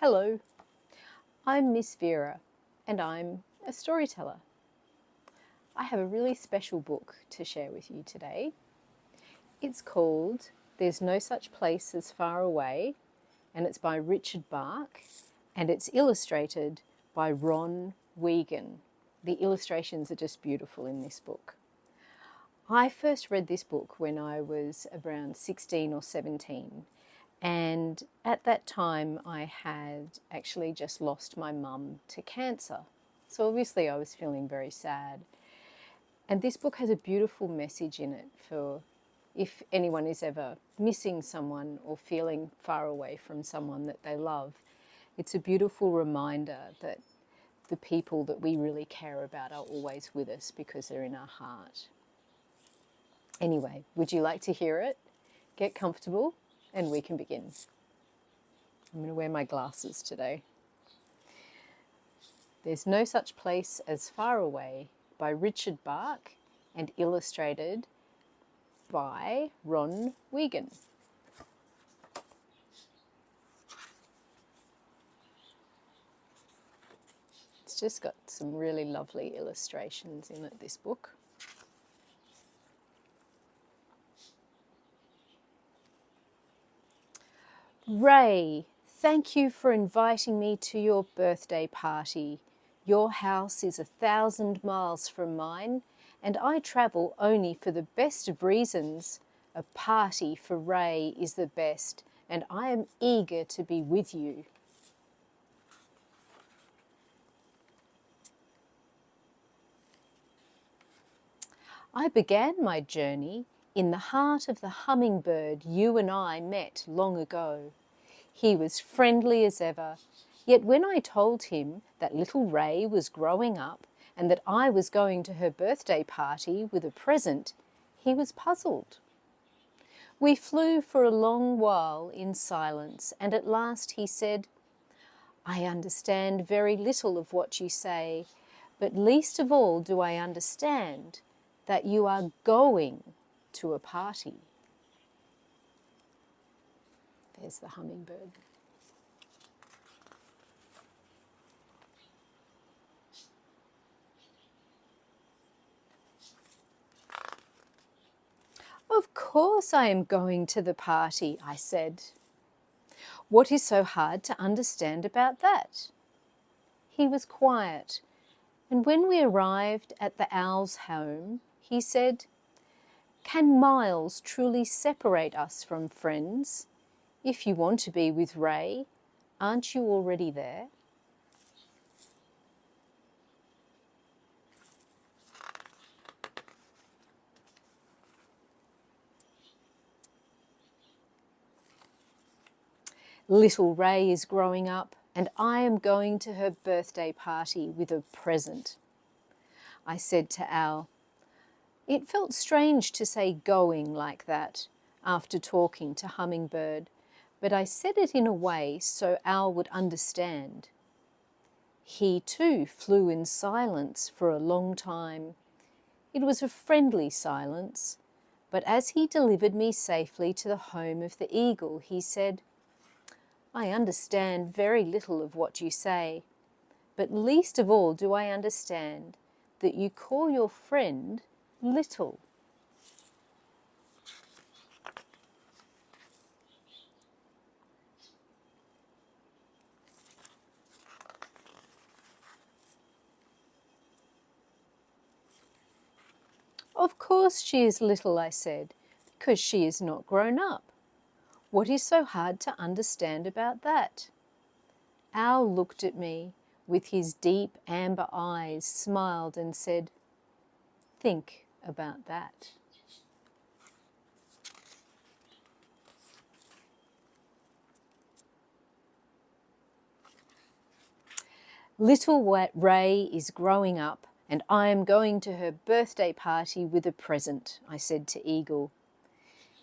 Hello, I'm Miss Vera and I'm a storyteller. I have a really special book to share with you today. It's called There's No Such Place as Far Away, and it's by Richard Bach, and it's illustrated by Wegun. The illustrations are just beautiful in this book. I first read this book when I was around 16 or 17, and at that time I had actually just lost my mum to cancer. So obviously I was feeling very sad. And this book has a beautiful message in it for if anyone is ever missing someone or feeling far away from someone that they love. It's a beautiful reminder that the people that we really care about are always with us because they're in our heart. Anyway, would you like to hear it? Get comfortable and we can begin. I'm going to wear my glasses today. There's No Such Place as Far Away by Richard Bach and illustrated by Wegun. It's just got some really lovely illustrations in it, this book. Ray, thank you for inviting me to your birthday party. Your house is 1,000 miles from mine, and I travel only for the best of reasons. A party for Ray is the best, and I am eager to be with you. I began my journey in the heart of the hummingbird you and I met long ago. He was friendly as ever, yet when I told him that little Ray was growing up and that I was going to her birthday party with a present, he was puzzled. We flew for a long while in silence, and at last he said, "I understand very little of what you say, but least of all do I understand that you are going to a party." There's the hummingbird. "Of course I am going to the party," I said. "What is so hard to understand about that?" He was quiet, and when we arrived at the owl's home, he said, "Can miles truly separate us from friends? If you want to be with Ray, aren't you already there?" Little Ray is growing up, and I am going to her birthday party with a present. I said to Owl. It felt strange to say going like that after talking to Hummingbird, but I said it in a way so Owl would understand. He too flew in silence for a long time. It was a friendly silence, but as he delivered me safely to the home of the eagle, he said, "I understand very little of what you say, but least of all do I understand that you call your friend little." "Of course she is little," I said, "because she is not grown up. What is so hard to understand about that?" Owl looked at me with his deep amber eyes, smiled and said, "Think about that." Little Ray is growing up, and I am going to her birthday party with a present, I said to Eagle.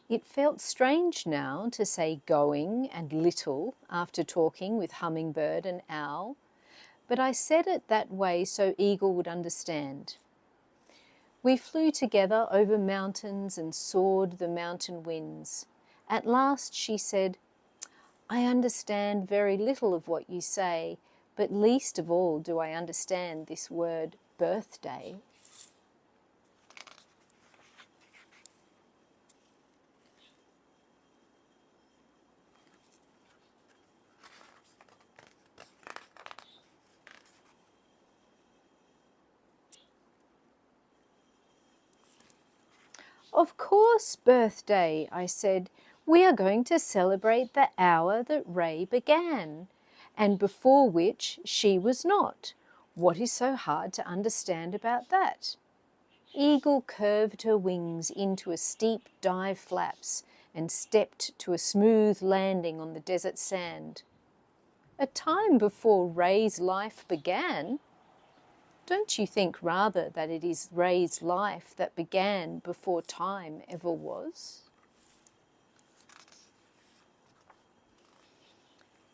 It felt strange now to say going and little after talking with Hummingbird and Owl, but I said it that way so Eagle would understand. We flew together over mountains and soared the mountain winds. At last she said, I understand very little of what you say, but least of all do I understand this word birthday. Of course, birthday, I said. We are going to celebrate the hour that Ray began, and before which she was not. What is so hard to understand about that? Eagle curved her wings into a steep dive flaps and stepped to a smooth landing on the desert sand. A time before Ray's life began? Don't you think rather that it is Ray's life that began before time ever was?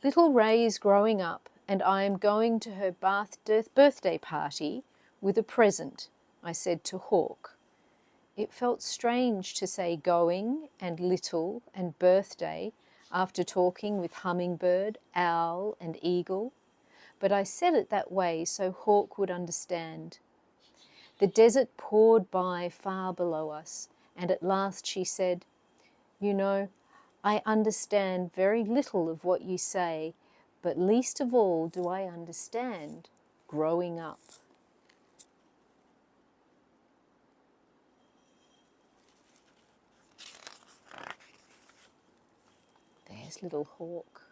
Little Ray is growing up, and I am going to her birthday party with a present, I said to Hawk. It felt strange to say going and little and birthday after talking with hummingbird, owl and eagle, but I said it that way so Hawk would understand. The desert poured by far below us, and at last she said, "You know, I understand very little of what you say, but least of all do I understand growing up." There's little Hawk.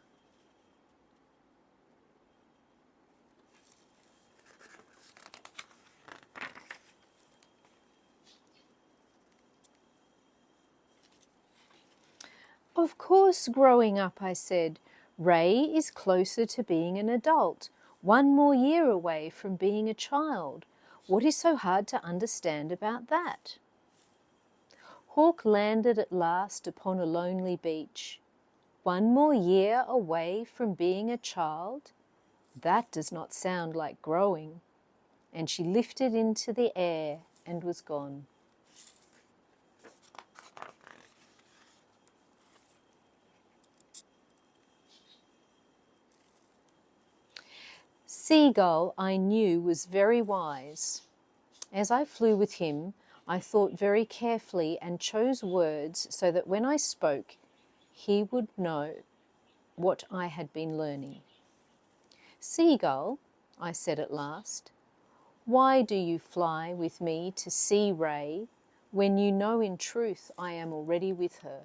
Of course, growing up, I said. Ray is closer to being an adult, 1 more year away from being a child. What is so hard to understand about that? Hawk landed at last upon a lonely beach. 1 more year away from being a child? That does not sound like growing. And she lifted into the air and was gone. Seagull, I knew, was very wise. As I flew with him, I thought very carefully and chose words so that when I spoke, he would know what I had been learning. Seagull, I said at last, why do you fly with me to see Ray when you know in truth I am already with her?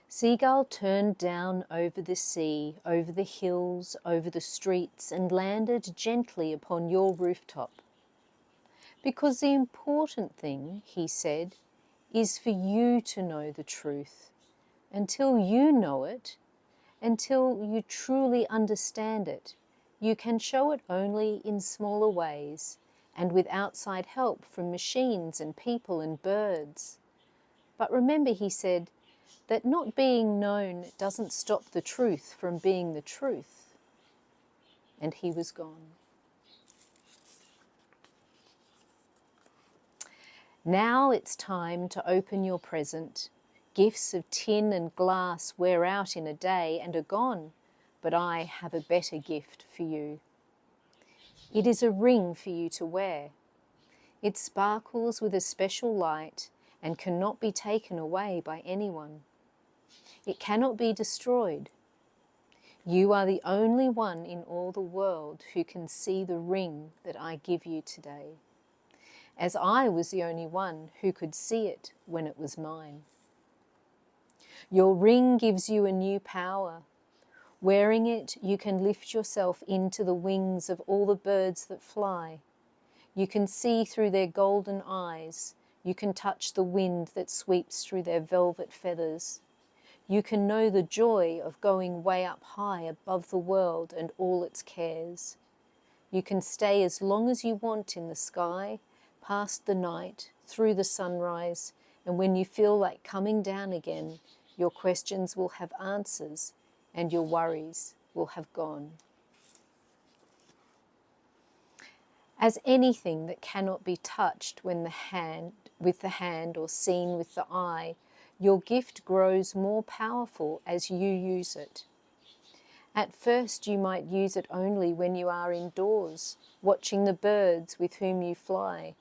Seagull turned down over the sea, over the hills, over the streets, and landed gently upon your rooftop. Because the important thing, he said, is for you to know the truth. Until you know it, until you truly understand it, you can show it only in smaller ways and with outside help from machines and people and birds. But remember, he said, that not being known doesn't stop the truth from being the truth. And he was gone. Now it's time to open your present. Gifts of tin and glass wear out in a day and are gone, but I have a better gift for you. It is a ring for you to wear. It sparkles with a special light and cannot be taken away by anyone. It cannot be destroyed. You are the only one in all the world who can see the ring that I give you today, as I was the only one who could see it when it was mine. Your ring gives you a new power. Wearing it, you can lift yourself into the wings of all the birds that fly. You can see through their golden eyes. You can touch the wind that sweeps through their velvet feathers. You can know the joy of going way up high above the world and all its cares. You can stay as long as you want in the sky, past the night, through the sunrise, and when you feel like coming down again, your questions will have answers, and your worries will have gone. As anything that cannot be touched with the hand or seen with the eye, your gift grows more powerful as you use it. At first you might use it only when you are indoors, watching the birds with whom you fly.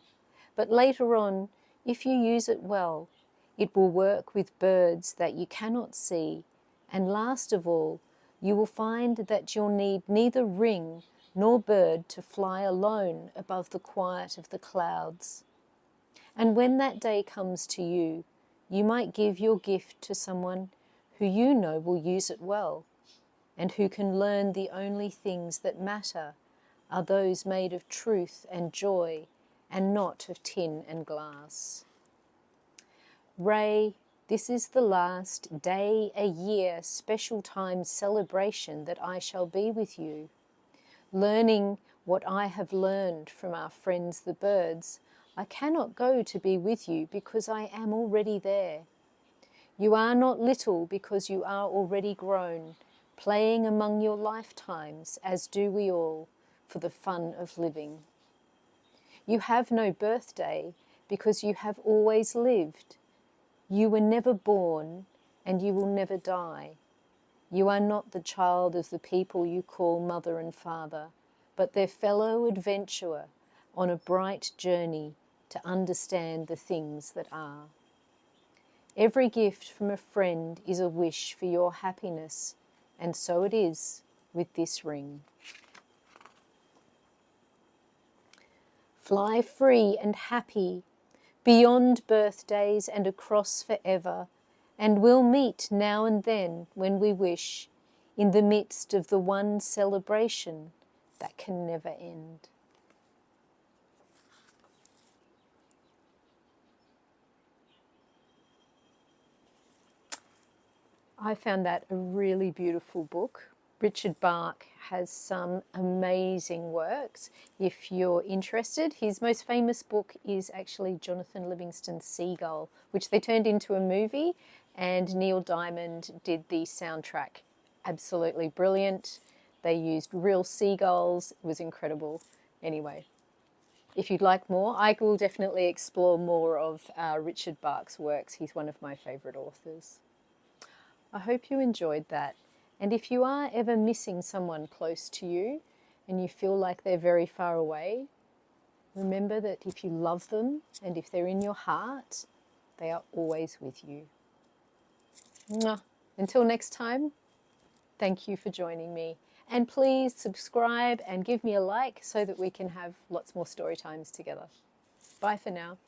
But later on, if you use it well, it will work with birds that you cannot see, and last of all, you will find that you'll need neither ring nor bird to fly alone above the quiet of the clouds. And when that day comes to you, you might give your gift to someone who you know will use it well, and who can learn the only things that matter are those made of truth and joy, and not of tin and glass. Ray, this is the last day, a year, special time celebration that I shall be with you. Learning what I have learned from our friends the birds, I cannot go to be with you because I am already there. You are not little because you are already grown, playing among your lifetimes, as do we all, for the fun of living. You have no birthday because you have always lived. You were never born and you will never die. You are not the child of the people you call mother and father, but their fellow adventurer on a bright journey to understand the things that are. Every gift from a friend is a wish for your happiness, and so it is with this ring. Fly free and happy, beyond birthdays and across forever, and we'll meet now and then when we wish, in the midst of the one celebration that can never end. I found that a really beautiful book. Richard Bach has some amazing works. If you're interested, his most famous book is actually Jonathan Livingston's Seagull, which they turned into a movie, and Neil Diamond did the soundtrack. Absolutely brilliant. They used real seagulls. It was incredible. Anyway, if you'd like more, I will definitely explore more of Richard Bach's works. He's one of my favourite authors. I hope you enjoyed that. And if you are ever missing someone close to you and you feel like they're very far away, remember that if you love them and if they're in your heart, they are always with you. Mwah. Until next time, thank you for joining me. And please subscribe and give me a like so that we can have lots more story times together. Bye for now.